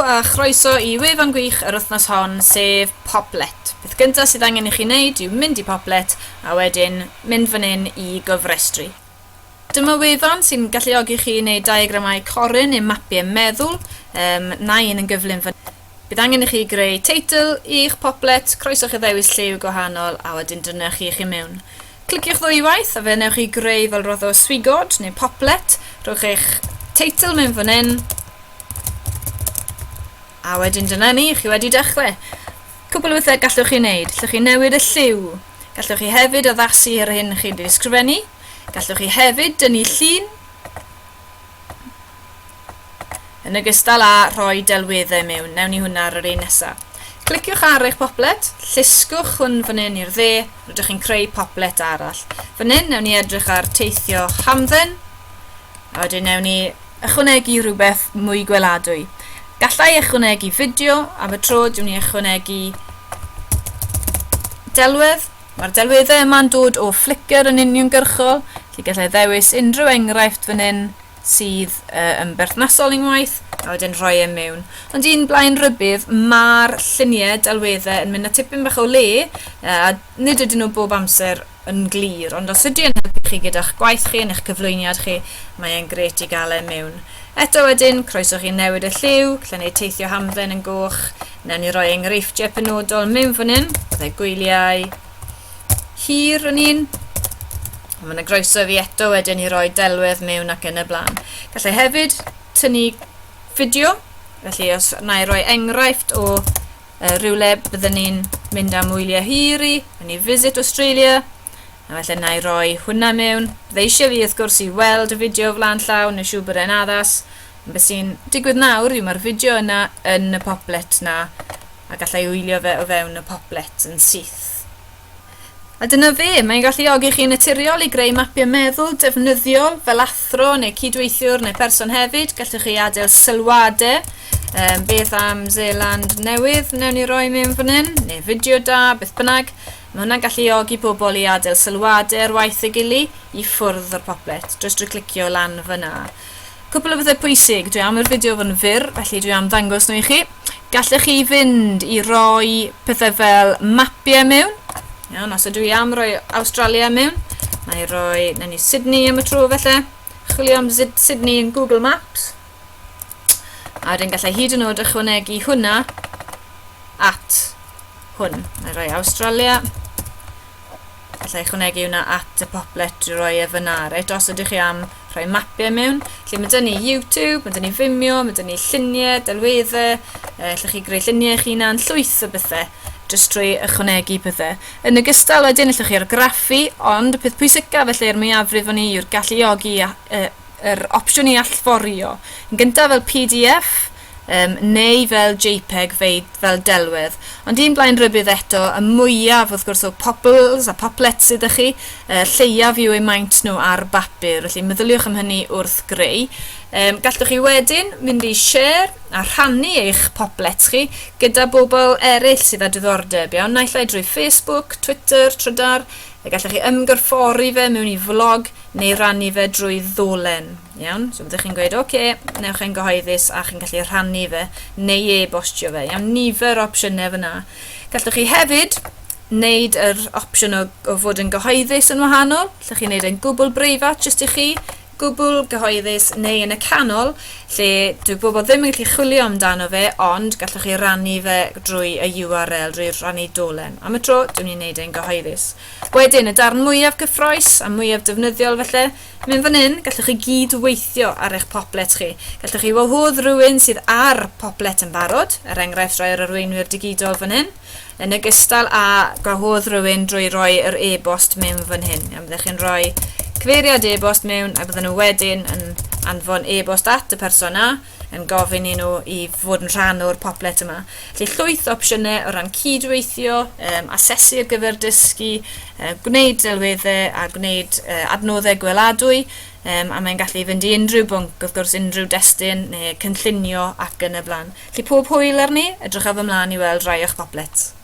a chroeso i wefan gwych yr wythnos hon, sef Popplet. Beth gyntaf sydd angen i chi wneud yw mynd i Popplet a wedyn mynd fan hyn i gofrestru. Dyma wefan sy'n galluogi chi wneud diagramau coryn neu mapiau meddwl, na un yn gyflym fan hyn. Bydd angen i chi greu teitl i'ch Popplet, croeswch i ddewis lliw gwahanol a wedyn dyna chi mewn. Cliciwch ddwywaith a fe newch chi greu fel roedd o swigod neu Popplet, rhowch eich teitl mewn fan hyn, a wedyn dyna ni, chi wedi dechrau. Cwbl o bethau gallwch chi wneud. Gallwch chi newid y lliw. Gallwch chi hefyd addasu ar hyn chi wedi ysgrifennu. Gallwch chi hefyd dynnu llun. Yn ogystal â rhoi delweddau mewn. Newn ni hwnna ar yr un nesaf. Cliciwch ar eich Popplet. Llusgwch hwn fan hyn i'r dde. Rydych chi'n creu Popplet arall. Fan hyn, newn ni edrych ar teithio hamdden. A wedyn newn ni ychwanegu rhywbeth mwy gweladwy. Gallai ychwanegu fideo, am y tro dwi'n ychwanegu delwedd. Mae'r delweddau yma'n dod o Flickr yn uniongyrchol, felly gallai ddewis unrhyw enghraifft fan hyn sydd yn berthnasol unwaith, a wedyn rhoi e mewn. Ond un blaen rybydd, mae'r lluniau delweddau yn mynd â tipyn bach o le, a nid ydyn nhw bob amser yn glir, ond os ydy yn helpu chi gyda'ch gwaith chi yn eich cyflwyniad chi, mae'n gret i gael e mewn. Eto wedyn, croeswch chi newid y lliw, gallai wneud teithio hamdden yn goch, newn ni roi enghreifftiau penodol mewn fan hyn, byddai gwyliau hir yn un. Mae yna groeso fi eto wedyn i roi delwedd mewn ac yn y blaen. Gallai hefyd tynnu fideo, felly os na i roi enghraifft o rywle byddwn ni'n mynd am wyliau hir i, yn i Visit Australia, a felly na i roi hwnna mewn. Bydde eisiau fi wrth gwrs i weld y fideo flaen llaw, neu siw bod e'n addas. Beth sy'n digwydd nawr yw mae'r fideo yna yn y Popplet na, a gallai wylio fe o fewn y Popplet yn syth. A dyna fe, mae'n galluogi chi naturiol i greu mapiau meddwl defnyddiol fel athro neu cydweithiwr neu person hefyd. Gallwch chi adael sylwadau, beth am Zeeland newydd newn ni roi mewn fan hyn, neu fideo da, beth bynnag. Mae hwnna'n galluogi pobl i adael sylwadau ar waith y gili i ffwrdd o'r Popplet, jyst drwy clicio lan fyna. Cwbl o bethau pwysig, dwi am yr fideo fan fyr, felly dwi am ddangos nhw i chi. Gallwch chi fynd i roi pethau fel mapiau mewn. Iawn, os ydw i am roi Australia mewn, na i roi Sydney am y tro felly. Chwilio am Sydney yn Google Maps. A wedyn gallai hyd yn oed ychwanegu hwnna at hwn. Na i roi Australia. Gallai ychwanegu hwnna at y Popplet drwy roi e fyna. Reit, os ydych chi am rhoi mapiau mewn. Lle mae dyn ni YouTube, mae dyn ni Vimeo, mae dyn ni lluniau, delweddau. Lle chi greu lluniau chi na'n llwyth o bethau. Jyst trwy ychwanegu pethau. Yn ogystal wedyn allwch chi argraffu, ond y peth pwysica felly yr mwyafrif o'n i yw'r galluogi yr opsiwn i allforio. Yn gyntaf fel PDF, neu fel JPEG fel delwedd. Ond un blaen rybydd eto, y mwyaf wrth gwrs o Popples a Poplets ydych chi, lleiaf yw eu maint nhw ar bapur, felly meddyliwch am hynny wrth greu. Gallwch chi wedyn mynd i share a rhannu eich Poplets chi gyda bobl eraill sydd â diddordeb, iawn, naill ai drwy Facebook, Twitter, Trydar, gallwch chi ymgorffori fe mewn i vlog neu rannu fe drwy ddolen, iawn. So byddwch chi'n gweud, oce, newch chi'n gyhoeddus a chi'n gallu rhannu fe neu e-bostio fe, iawn, nifer o opsiynau fyna. Gallwch chi hefyd wneud yr opsiwn o fod yn gyhoeddus yn wahanol, gallwch chi wneud yn gwbl breifat jyst i chi, gwbl gyhoeddus neu yn y canol, lle dyw bobl ddim yn gallu chwilio amdano fe, ond gallwch chi rannu fe drwy y URL, drwy rannu dolen. Am y tro, dwi'n ni'n neud e'n gyhoeddus. Wedyn, y darn mwyaf cyffroes a mwyaf defnyddiol felly, mynd fan hyn, gallwch chi gyd weithio ar eich Popplet chi. Gallwch chi wahodd rhywun sydd ar Popplet yn barod, enghraifft roi ar arweinwyr digidol fan hyn, yn ogystal a gwahodd rhywun drwy roi yr e-bost mewn fan hyn. Byddwch chi'n rhoi cyfeiriad e-bost mewn a bydden nhw wedyn yn anfon e-bost at y person a yn gofyn i nhw i fod yn rhan o'r Popplet yma. Felly llwyth opsiynau o ran cydweithio, asesu ar gyfer dysgu, gwneud delweddau a gwneud adnoddau gweladwy, a mae'n gallu fynd i unrhyw bwnc, wrth gwrs unrhyw destun neu cynllunio ac yn y blaen. Felly pob hwyl arni, edrychaf ymlaen i weld rai o'ch Poplets.